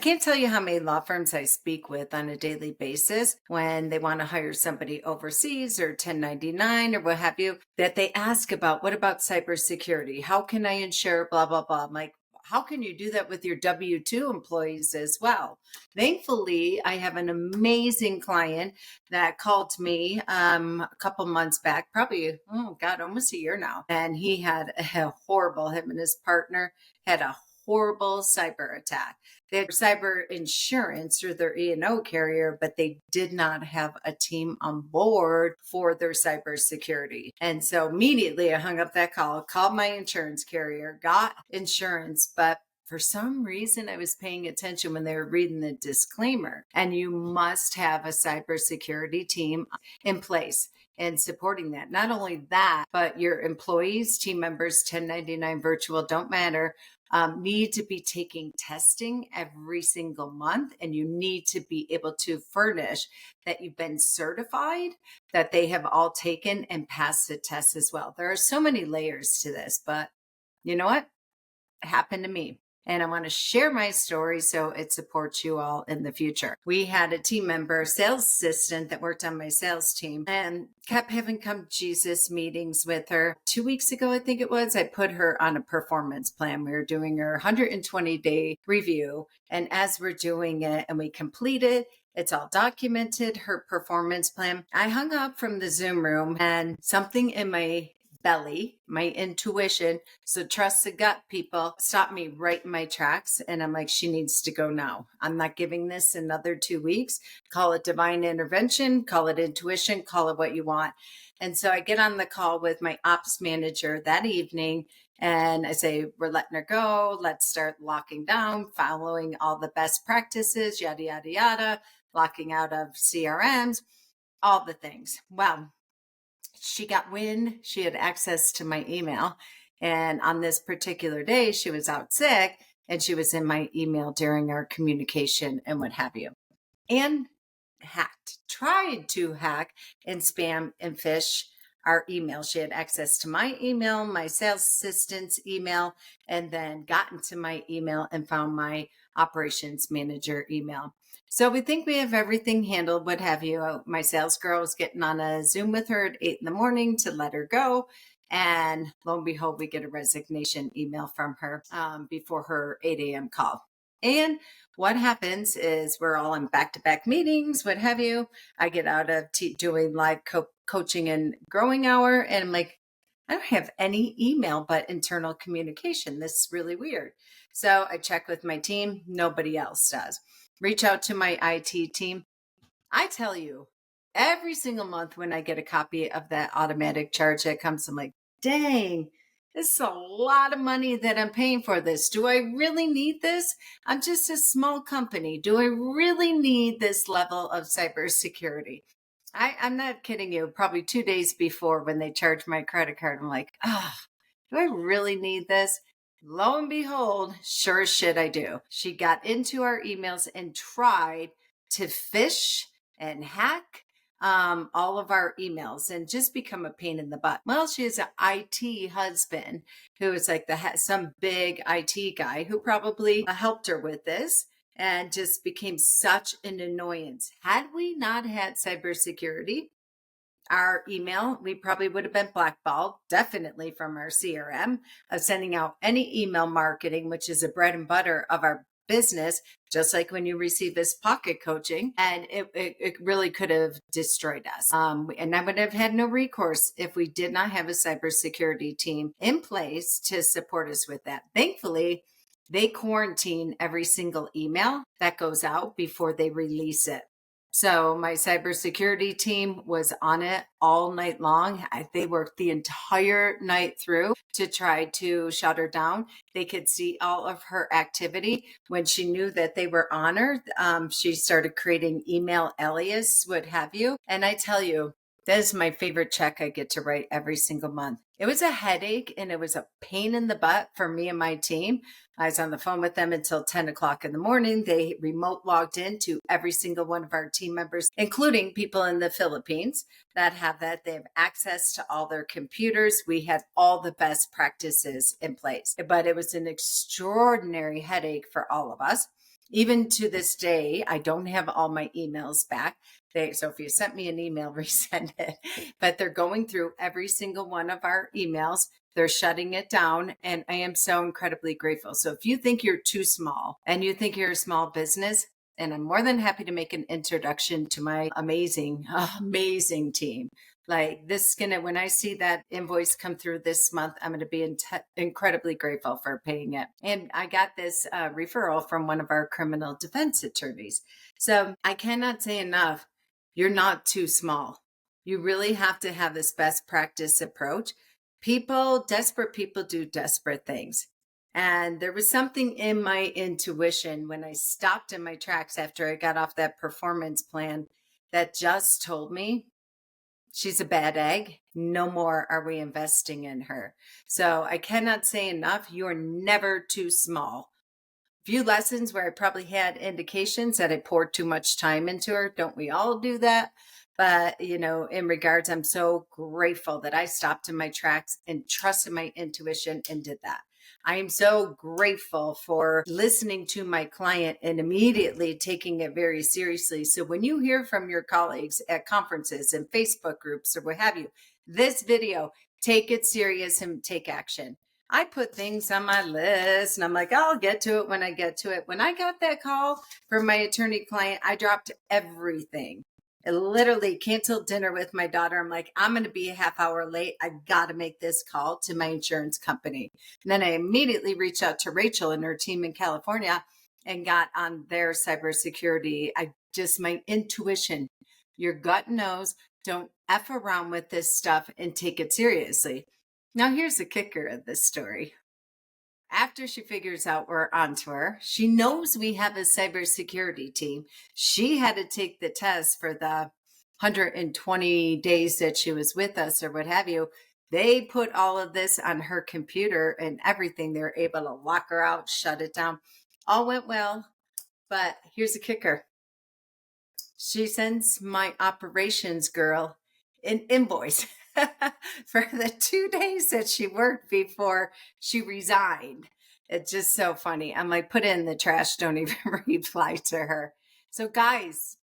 can't tell you how many law firms I speak with on a daily basis when they want to hire somebody overseas or 1099 or what have you, that they ask about, what about cybersecurity? How can I ensure blah, blah, blah? I'm like, how can you do that with your W-2 employees as well? Thankfully, I have an amazing client that called me a couple months back, probably, oh God, almost a year now. And he had a horrible, him and his partner had a horrible cyber attack. They had cyber insurance through their E&O carrier, but they did not have a team on board for their cybersecurity. And so immediately I hung up that call, called my insurance carrier, got insurance, but for some reason, I was paying attention when they were reading the disclaimer, and you must have a cybersecurity team in place and supporting that. Not only that, but your employees, team members, 1099 virtual, don't matter, need to be taking testing every single month, and you need to be able to furnish that you've been certified, that they have all taken and passed the test as well. There are so many layers to this, but you know what? It happened to me. And I want to share my story so it supports you all in the future. We had a team member, sales assistant that worked on my sales team, and kept having come Jesus meetings with her. 2 weeks ago, I think it was, I put her on a performance plan. We were doing her 120-day review. And as we're doing it and we complete it, it's all documented, her performance plan. I hung up from the Zoom room and something in my belly, my intuition, so trust the gut, people, stopped me right in my tracks. And I'm like, she needs to go now. I'm not giving this another 2 weeks. Call it divine intervention, call it intuition, call it what you want. And so I get on the call with my ops manager that evening and I say, we're letting her go. Let's start locking down, following all the best practices, yada, yada, yada, locking out of CRMs, all the things. Well, she got wind, she had access to my email. And on this particular day, she was out sick and she was in my email during our communication and what have you. And tried to hack and spam and phish our email. She had access to my email, my sales assistant's email, and then got into my email and found my operations manager email. So we think we have everything handled, what have you. My sales girl was getting on a Zoom with her at 8 in the morning to let her go. And lo and behold, we get a resignation email from her before her 8 a.m. call. And what happens is we're all in back-to-back meetings, what have you. I get out of doing live coaching and growing hour. And I'm like, I don't have any email but internal communication. This is really weird. So I check with my team. Nobody else does. Reach out to my IT team. I tell you, every single month when I get a copy of that automatic charge that comes, I'm like, dang, this is a lot of money that I'm paying for this. Do I really need this? I'm just a small company. Do I really need this level of cybersecurity? I'm not kidding you. Probably 2 days before when they charged my credit card, I'm like, do I really need this? Lo and behold, sure as shit I do. She got into our emails and tried to phish and hack all of our emails and just become a pain in the butt. Well, she has an IT husband who is like some big IT guy who probably helped her with this and just became such an annoyance. Had we not had cybersecurity, our email, we probably would have been blackballed, definitely from our CRM of sending out any email marketing, which is the bread and butter of our business, just like when you receive this pocket coaching. And it really could have destroyed us. And I would have had no recourse if we did not have a cybersecurity team in place to support us with that. Thankfully, they quarantine every single email that goes out before they release it. So my cybersecurity team was on it all night long. They worked the entire night through to try to shut her down. They could see all of her activity. When she knew that they were on her, she started creating email alias, what have you. And I tell you, that is my favorite check I get to write every single month. It was a headache and it was a pain in the butt for me and my team. I was on the phone with them until 10 o'clock in the morning. They remote logged into every single one of our team members, including people in the Philippines that have that. They have access to all their computers. We had all the best practices in place, but it was an extraordinary headache for all of us. Even to this day, I don't have all my emails back. So if you sent me an email, resend it. But they're going through every single one of our emails. They're shutting it down, and I am so incredibly grateful. So if you think you're too small and you think you're a small business, and I'm more than happy to make an introduction to my amazing, amazing team. Like this is gonna, when I see that invoice come through this month, I'm gonna be incredibly grateful for paying it. And I got this referral from one of our criminal defense attorneys. So I cannot say enough, you're not too small. You really have to have this best practice approach. Desperate people do desperate things. And there was something in my intuition when I stopped in my tracks after I got off that performance plan that just told me, she's a bad egg. No more are we investing in her. So I cannot say enough. You're never too small. Few lessons where I probably had indications that I poured too much time into her. Don't we all do that? But, in regards, I'm so grateful that I stopped in my tracks and trusted my intuition and did that. I am so grateful for listening to my client and immediately taking it very seriously. So when you hear from your colleagues at conferences and Facebook groups or what have you, this video, take it serious and take action. I put things on my list and I'm like, I'll get to it when I get to it. When I got that call from my attorney client, I dropped everything. I literally canceled dinner with my daughter. I'm like, I'm going to be a half hour late. I got to make this call to my insurance company. And then I immediately reached out to Rachel and her team in California and got on their cybersecurity. My intuition, your gut knows, don't F around with this stuff and take it seriously. Now, here's the kicker of this story. After she figures out we're onto her, she knows we have a cybersecurity team. She had to take the test for the 120 days that she was with us or what have you. They put all of this on her computer and everything. They were able to lock her out, shut it down. All went well, but here's the kicker. She sends my operations girl an invoice for the 2 days that she worked before she resigned. It's just so funny. I'm like, put it in the trash. Don't even reply to her. So guys,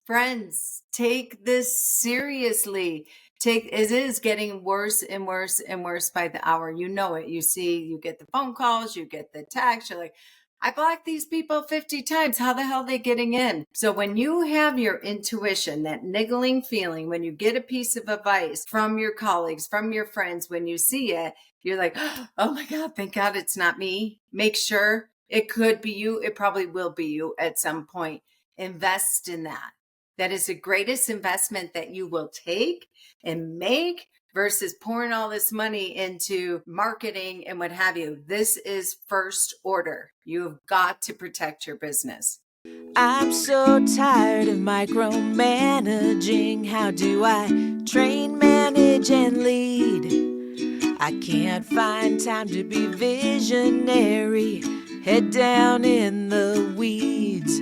friends, take this seriously. It is getting worse and worse and worse by the hour. You know it. You get the phone calls, you get the text. You're like, I blocked these people 50 times. How the hell are they getting in? So when you have your intuition, that niggling feeling, when you get a piece of advice from your colleagues, from your friends, when you see it, you're like, oh my God, thank God it's not me. Make sure it could be you. It probably will be you at some point. Invest in that. That is the greatest investment that you will take and make versus pouring all this money into marketing and what have you. This is first order. You've got to protect your business. I'm so tired of micromanaging. How do I train, manage, and lead? I can't find time to be visionary. Head down in the weeds.